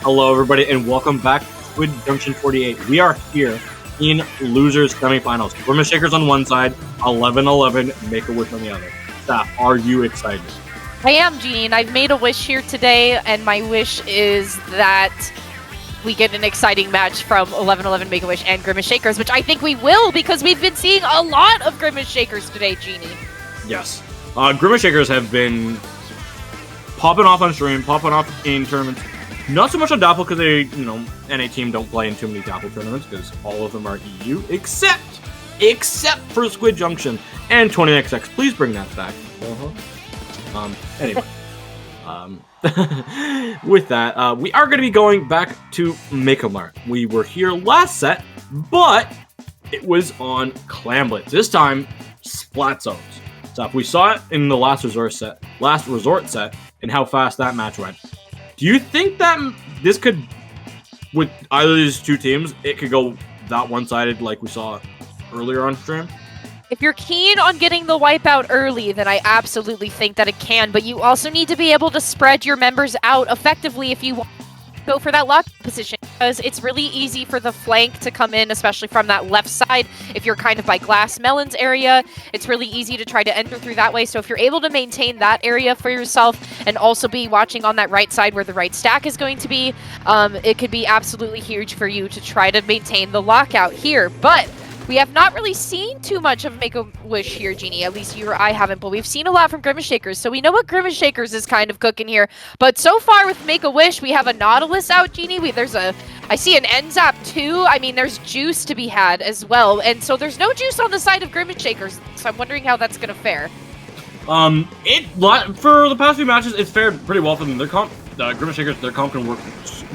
Hello, everybody, and welcome back to Squid Junction 48. We are here in losers semifinals. Grimace Shakers on one side, 11-11, Make-A-Wish on the other. Staff, are you excited? I am, Jeannie, and I've made a wish here today, and my wish is that we get an exciting match from 11-11 Make-A-Wish and Grimace Shakers, which I think we will because we've been seeing a lot of Grimace Shakers today, Jeannie. Yes. Grimace Shakers have been popping off on stream, popping off in tournaments. Not so much on Dapple because they, NA team don't play in too many Dapple tournaments because all of them are EU, except for Squid Junction and 20XX. Please bring that back. Anyway. With that, we are going to be going back to MakoMart. We were here last set, but it was on Clan Blitz. This time, Splat Zones. So we saw it in the last resort set, and how fast that match went. Do you think that this could, with either of these two teams, it could go that one-sided like we saw earlier on stream? If you're keen on getting the wipeout early, then I absolutely think that it can, but you also need to be able to spread your members out effectively if you want to go for that lock position, because it's really easy for the flank to come in, especially from that left side. If you're kind of by Glass Melons area, it's really easy to try to enter through that way. So if you're able to maintain that area for yourself and also be watching on that right side where the right stack is going to be, it could be absolutely huge for you to try to maintain the lockout here. But we have not really seen too much of Make-A-Wish here, Jeannie. At least you or I haven't, but we've seen a lot from Grimace Shakers, so we know what Grimace Shakers is kind of cooking here. But so far with Make-A-Wish, we have a Nautilus out, Jeannie. I see an N-Zap too. I mean, there's juice to be had as well, and so there's no juice on the side of Grimace Shakers, so I'm wondering how that's gonna fare. For the past few matches, it's fared pretty well for them. Grimace Shakers, their comp can work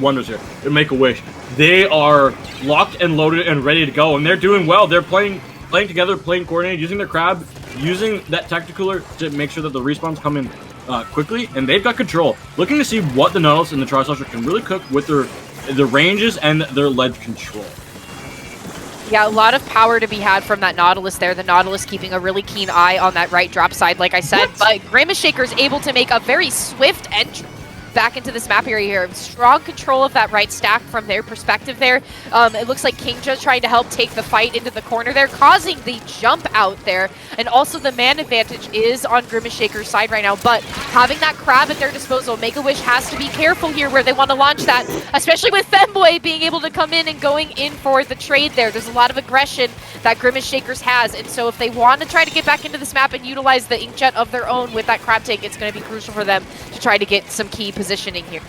wonders here. They Make-A-Wish. They are locked and loaded and ready to go, and they're doing well. They're playing together, playing coordinated, using their crab, using that tacticooler to make sure that the respawns come in quickly, and they've got control. Looking to see what the Nautilus and the Tri-Slasher can really cook with their ranges and their ledge control. Yeah, a lot of power to be had from that Nautilus there. The Nautilus keeping a really keen eye on that right drop side, like I said. But Grimace Shakers able to make a very swift entry back into this map area here. Strong control of that right stack from their perspective there. It looks like Kingja trying to help take the fight into the corner there, causing the jump out there. And also the man advantage is on Grimace Shaker's side right now, but having that crab at their disposal, Make-A-Wish has to be careful here where they want to launch that, especially with Femboy being able to come in and going in for the trade there. There's a lot of aggression that Grimace Shakers has, and so if they want to try to get back into this map and utilize the inkjet of their own with that crab take, it's going to be crucial for them to try to get some key positioning here.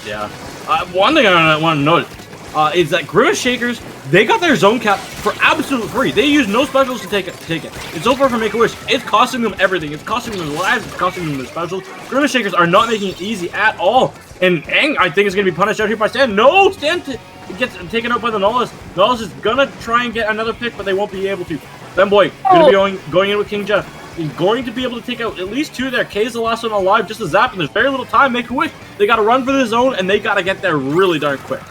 Yeah. One thing I want to note is that Grimace Shakers, they got their zone cap for absolute free. They use no specials to take it. It's so far from Make-A-Wish. It's costing them everything. It's costing them their lives. It's costing them their specials. Grimace Shakers are not making it easy at all. And Aang, I think, is going to be punished out here by Stan. No, Stan gets taken out by the Nautilus. Nautilus is going to try and get another pick, but they won't be able to. Femboy going to be going in with Kingja. He's going to be able to take out at least two there. K is the last one alive, just a zap, and there's very little time. Make-A-Wish. They got to run for the zone, and they got to get there really darn quick.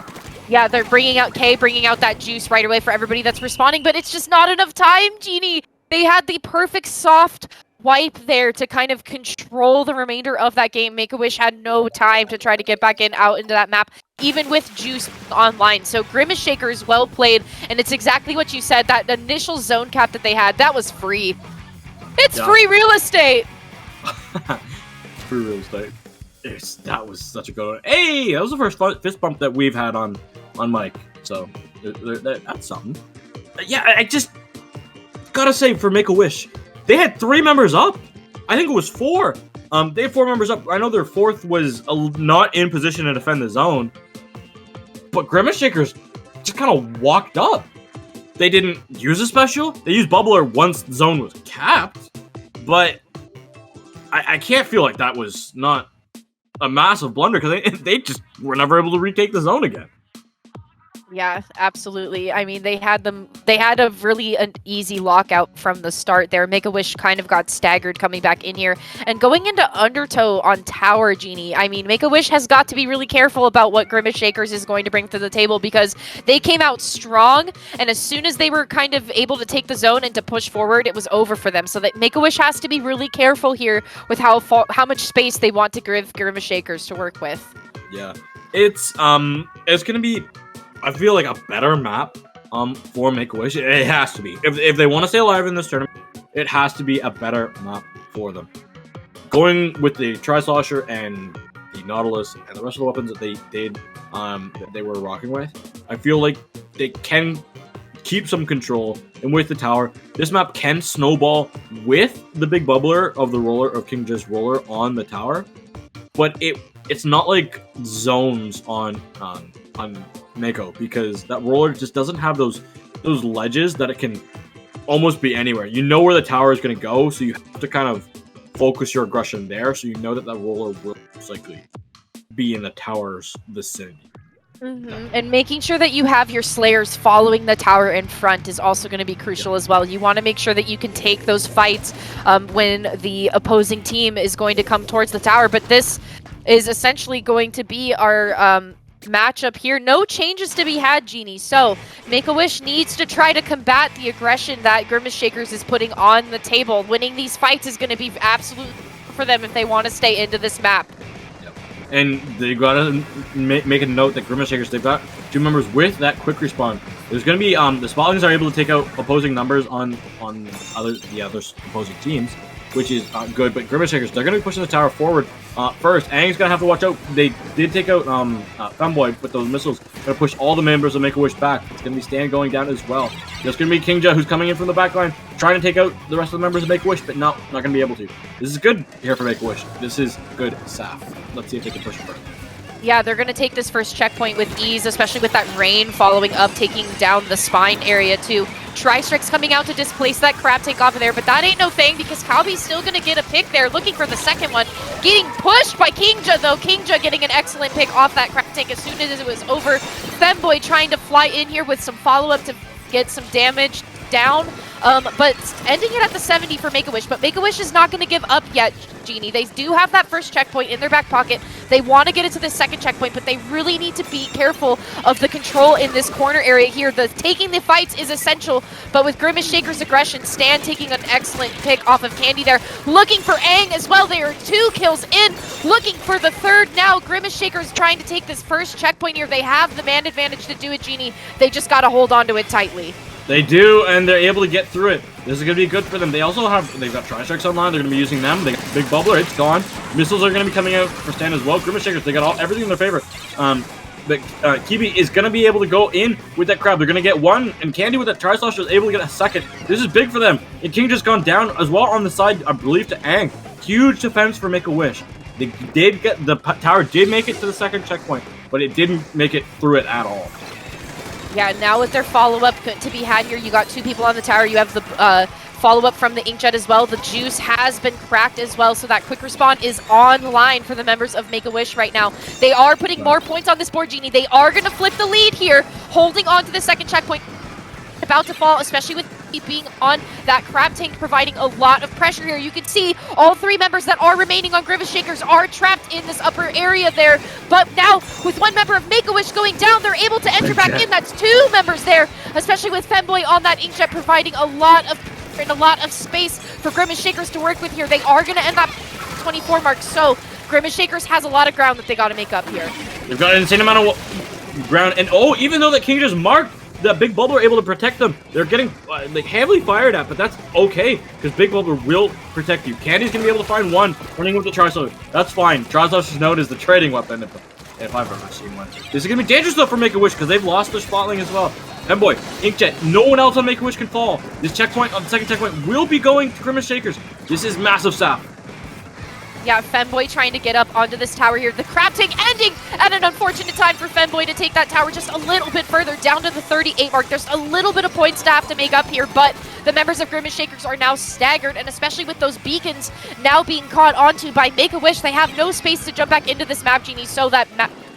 Yeah, they're bringing out K, bringing out that juice right away for everybody that's responding, but it's just not enough time, Jeannie. They had the perfect soft wipe there to kind of control the remainder of that game. Make-A-Wish had no time to try to get back out into that map, even with juice online. So Grimace Shakers, well played, and it's exactly what you said. That initial zone cap that they had, that was free. It's free real estate. Free real estate. That was such a good one. Hey, that was the first fist bump that we've had on mic. So that's something. Yeah, I just gotta say for Make-A-Wish, they had 3 members up. I think it was 4. They had 4 members up. I know their 4th was not in position to defend the zone, but Grimace Shakers just kind of walked up. They didn't use a special. They used Bubbler once the zone was capped, but I can't feel like that was not a massive blunder because they just were never able to retake the zone again. Yeah, absolutely. I mean, they had a really an easy lockout from the start there. Make-A-Wish kind of got staggered coming back in here. And going into Undertow on Tower, Jeannie, I mean, Make-A-Wish has got to be really careful about what Grimace Shakers is going to bring to the table because they came out strong, and as soon as they were kind of able to take the zone and to push forward, it was over for them. So that Make-A-Wish has to be really careful here with how much space they want to give Grimace Shakers to work with. Yeah. It's gonna be, I feel like, a better map for Make-A-Wish. It has to be. If they want to stay alive in this tournament, it has to be a better map for them. Going with the Tri-Slosher and the Nautilus and the rest of the weapons that they did, that they were rocking with, I feel like they can keep some control. And with the tower, this map can snowball with the big bubbler of the roller of King J's roller on the tower, but it's not like zones on Mako, because that roller just doesn't have those ledges that it can almost be anywhere. You know where the tower is going to go, so you have to kind of focus your aggression there, so you know that roller will most likely be in the tower's vicinity. And making sure that you have your Slayers following the tower in front is also going to be crucial as well. You want to make sure that you can take those fights when the opposing team is going to come towards the tower. But this is essentially going to be our matchup here. No changes to be had, Genie. So Make-A-Wish needs to try to combat the aggression that Grimace Shakers is putting on the table. Winning these fights is going to be absolute for them if they want to stay into this map. And they gotta make a note that Grimace Shakers, they've got 2 members with that quick respawn. There's gonna be the Spotlings are able to take out opposing numbers on the other opposing teams, which is good. But Grimace Shakers, they're gonna be pushing the tower forward first. Aang's gonna have to watch out. They did take out Femboy with those missiles. Gonna push all the members of Make-A-Wish back. It's gonna be Stan going down as well. There's gonna be Kingja, who's coming in from the back line, trying to take out the rest of the members of Make-A-Wish, but not gonna be able to. This is good here for Make-A-Wish. This is good Saf. Let's see if they can push it further. Yeah, they're going to take this first checkpoint with ease, especially with that rain following up, taking down the spine area too. Tri-Strike's coming out to displace that crab tank off of there, but that ain't no thing because Calby's still going to get a pick there, looking for the second one. Getting pushed by Kingja though. Kingja getting an excellent pick off that crab tank as soon as it was over. Femboy trying to fly in here with some follow-up to get some damage down. But ending it at the 70 for Make-A-Wish. But Make-A-Wish is not going to give up yet, Genie. They do have that first checkpoint in their back pocket. They want to get it to the second checkpoint, but they really need to be careful of the control in this corner area here. Taking the fights is essential, but with Grimace Shaker's aggression, Stan taking an excellent pick off of Candy there. Looking for Aang as well. They are 2 kills in. Looking for the third now. Grimace Shaker's trying to take this first checkpoint here. They have the man advantage to do it, Genie. They just got to hold on to it tightly. They do, and they're able to get through it. This is going to be good for them. They also they've got Tri-Strikes online. They're going to be using them. They got Big Bubbler. It's gone. Missiles are going to be coming out for Stan as well. Grimace Shakers, they got everything in their favor. But Kibi is going to be able to go in with that crab. They're going to get one, and Candy with that Tri-Slosher is able to get a second. This is big for them. And King just gone down as well on the side, I believe, to Aang. Huge defense for Make-A-Wish. They did get, the tower did make it to the second checkpoint, but it didn't make it through it at all. Yeah, now with their follow-up to be had here, you got 2 people on the tower. You have the follow-up from the Inkjet as well. The juice has been cracked as well, so that quick respawn is online for the members of Make-A-Wish right now. They are putting more points on this board, Genie. They are going to flip the lead here, holding on to the second checkpoint. About to fall, especially with being on that crab tank, providing a lot of pressure here. You can see all 3 members that are remaining on Grimace Shakers are trapped in this upper area there. But now, with 1 member of Make-A-Wish going down, they're able to enter back in. That's 2 members there, especially with Femboy on that Inkjet, providing a lot of and a lot of space for Grimace Shakers to work with here. They are going to end up 24 mark, so Grimace Shakers has a lot of ground that they got to make up here. They've got an insane amount of ground, and even though that King just marked, the Big Bubbler able to protect them. They're getting like heavily fired at, but that's okay because Big Bubbler will protect you. Candy's gonna be able to find one running with the Tri-Slosher. That's fine. Tri-Slosher is known as the trading weapon if I've ever seen one. This is gonna be dangerous though for Make-A-Wish because they've lost their Spotling as well. Femboy, Inkjet, no one else on Make-A-Wish can fall. This checkpoint on the second checkpoint will be going to Grimace Shakers. This is massive sap. Yeah, Femboy trying to get up onto this tower here. The crab tank ending at an unfortunate time for Femboy to take that tower just a little bit further down to the 38 mark. There's a little bit of points to have to make up here, but the members of Grimace Shakers are now staggered, and especially with those beacons now being caught onto by Make-A-Wish, they have no space to jump back into this map, Genie, so that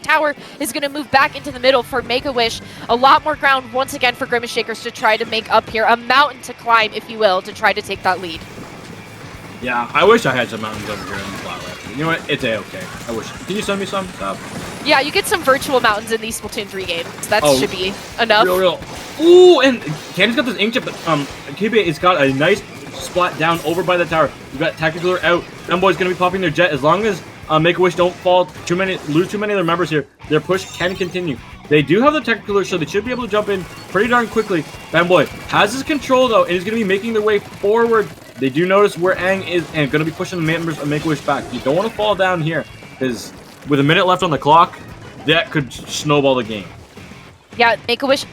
tower is going to move back into the middle for Make-A-Wish. A lot more ground once again for Grimace Shakers to try to make up here. A mountain to climb, if you will, to try to take that lead. Yeah, I wish I had some mountains over here in the flatland. You know what? It's a-okay. I wish. Can you send me some stuff? Yeah, you get some virtual mountains in these Splatoon 3 games. That should be enough. Real. Ooh, and Candy's got this Inkjet, but KB has got a nice splat down over by the tower. You've got Tactical out. Femboy's going to be popping their jet. As long as Make-A-Wish don't lose too many of their members here. Their push can continue. They do have the technical, so they should be able to jump in pretty darn quickly. Fanboy has his control, though, and is going to be making their way forward. They do notice where Aang is and going to be pushing the members of Make-A-Wish back. You don't want to fall down here, because with a minute left on the clock, that could snowball the game. Yeah, Make-A-Wish,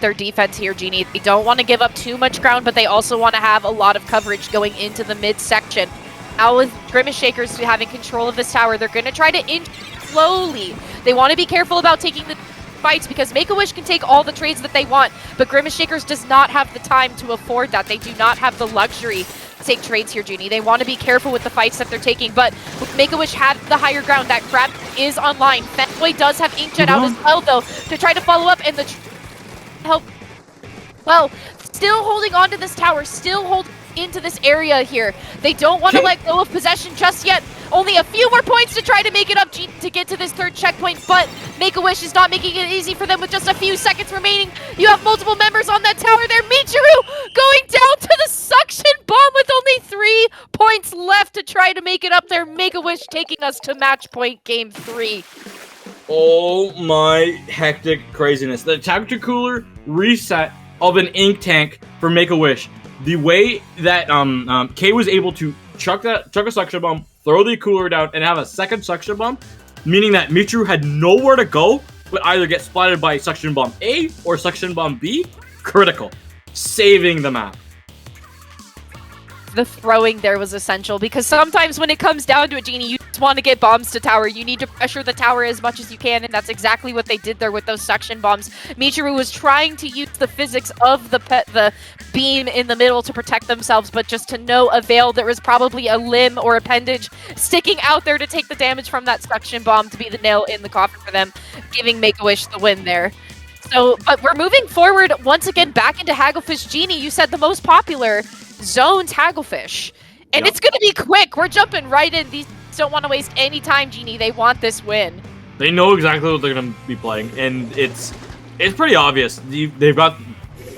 their defense here, Genie. They don't want to give up too much ground, but they also want to have a lot of coverage going into the midsection. Now with Grimace Shakers having control of this tower, they're going to try to inch slowly. They want to be careful about taking the fights because Make-A-Wish can take all the trades that they want, but Grimace Shakers does not have the time to afford that. They do not have the luxury to take trades here, Genie. They want to be careful with the fights that they're taking, but Make-A-Wish had the higher ground. That grab is online. Fanboy does have Inkjet out as well, though, to try to follow up, and the help. Well, still holding on to this tower, still holding into this area here. They don't want to let go of possession just yet. Only a few more points to try to make it up to get to this third checkpoint, but Make-A-Wish is not making it easy for them with just a few seconds remaining. You have multiple members on that tower there. Michiru going down to the suction bomb with only 3 points left to try to make it up there. Make-A-Wish taking us to match point game 3. Oh my hectic craziness. The temperature cooler reset of an ink tank for Make-A-Wish. The way that K was able to chuck a suction bomb, throw the cooler down, and have a second suction bomb, meaning that Michiru had nowhere to go but either get splattered by suction bomb A or suction bomb B, critical. Saving the map. The throwing there was essential because sometimes when it comes down to it, Genie, you just want to get bombs to tower. You need to pressure the tower as much as you can, and that's exactly what they did there with those suction bombs. Michiru was trying to use the physics of the beam in the middle to protect themselves, but just to no avail. There was probably a limb or appendage sticking out there to take the damage from that suction bomb to be the nail in the coffin for them, giving Make-A-Wish the win there. So, but we're moving forward once again back into Hagglefish. Genie, you said the most popular zone's Hagglefish. And It's going to be quick. We're jumping right in. These don't want to waste any time, Genie. They want this win. They know exactly what they're going to be playing, and it's pretty obvious. They've got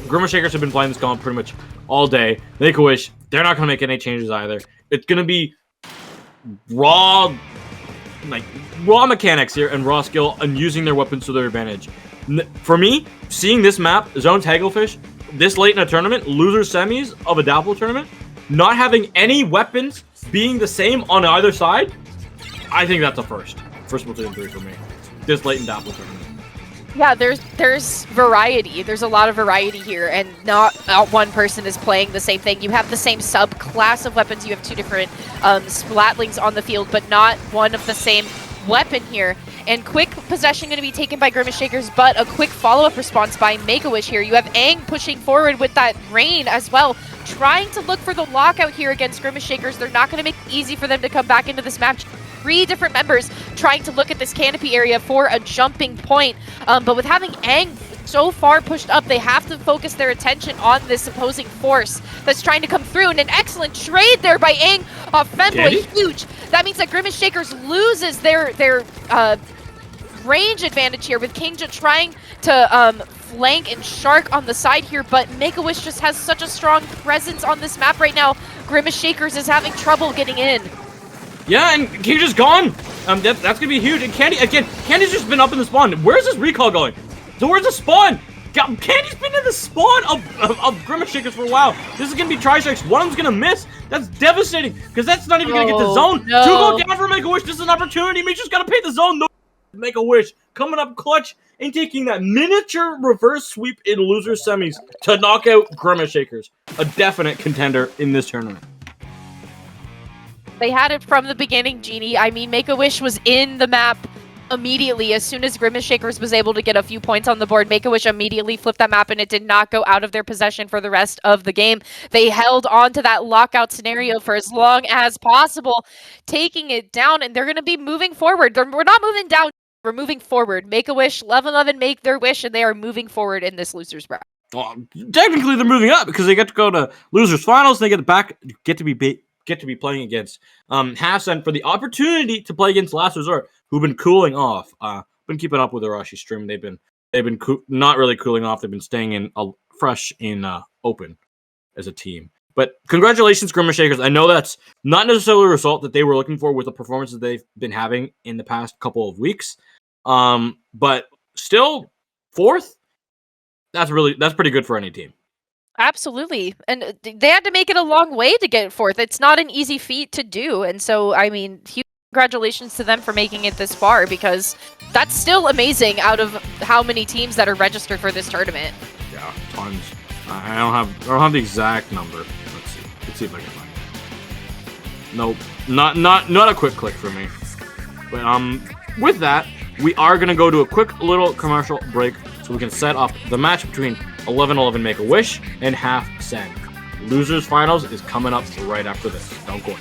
Grimace Shakers have been playing this comp pretty much all day. Make-A-Wish, they're not going to make any changes either. It's going to be raw mechanics here and raw skill and using their weapons to their advantage. For me, seeing this map, Zone's Hagglefish, this late in a tournament, loser semis of a Dapple tournament, not having any weapons being the same on either side, I think that's a first. First Splatoon 3 for me. This late in Dapple tournament. Yeah, there's variety. There's a lot of variety here, and not one person is playing the same thing. You have the same subclass of weapons. You have 2 different splatlings on the field, but not one of the same weapon here. And quick possession going to be taken by Grimace Shakers, but a quick follow-up response by Make-A-Wish here. You have Aang pushing forward with that rain as well, trying to look for the lockout here against Grimace Shakers. They're not going to make it easy for them to come back into this match. 3 different members trying to look at this canopy area for a jumping point. But with having Aang so far pushed up, they have to focus their attention on this opposing force that's trying to come through. And an excellent trade there by Aang off Femboy, huge. That means that Grimace Shakers loses their range advantage here with Kingja trying to flank and shark on the side here, but Make-A-Wish just has such a strong presence on this map right now. Grimace Shakers is having trouble getting in. Yeah, and Kingja's gone. That's gonna be huge. And Candy, again, Candy's just been up in the spawn. Where's this recall going? So where's the spawn? Candy's been in the spawn of Grimace Shakers for a while. This is gonna be tri-strikes. One of them's gonna miss. That's devastating, because that's not even gonna get the zone. No. 2 go down for Make-A-Wish. This is an opportunity. Michiru's gotta pay the zone. No. Make-A-Wish coming up clutch and taking that miniature reverse sweep in loser semis to knock out Grimace Shakers. A definite contender in this tournament. They had it from the beginning, Genie. I mean, Make-A-Wish was in the map immediately. As soon as Grimace Shakers was able to get a few points on the board, Make-A-Wish immediately flipped that map, and it did not go out of their possession for the rest of the game. They held on to that lockout scenario for as long as possible, taking it down, and they're going to be moving forward. We're not moving down. We're moving forward. Make-A-Wish, Love 11 make their wish, and they are moving forward in this losers bracket. Well, technically they're moving up because they get to go to losers finals. They get to be playing against Half-Cent for the opportunity to play against Last Resort, who've been cooling off. Been keeping up with the Arashi stream. They've been not really cooling off. They've been staying in fresh in open as a team. But congratulations, Grimace Shakers. I know that's not necessarily a result that they were looking for with the performances they've been having in the past couple of weeks. But still, 4th, that's pretty good for any team. Absolutely. And they had to make it a long way to get 4th. It's not an easy feat to do. And so, I mean, huge congratulations to them for making it this far, because that's still amazing out of how many teams that are registered for this tournament. Yeah, tons. I don't have the exact number. Let's see if I can find it. Nope. Not a quick click for me. But with that, we are gonna go to a quick little commercial break so we can set up the match between 11-11 Make-A-Wish and Half Send. Losers finals is coming up right after this. Don't go away.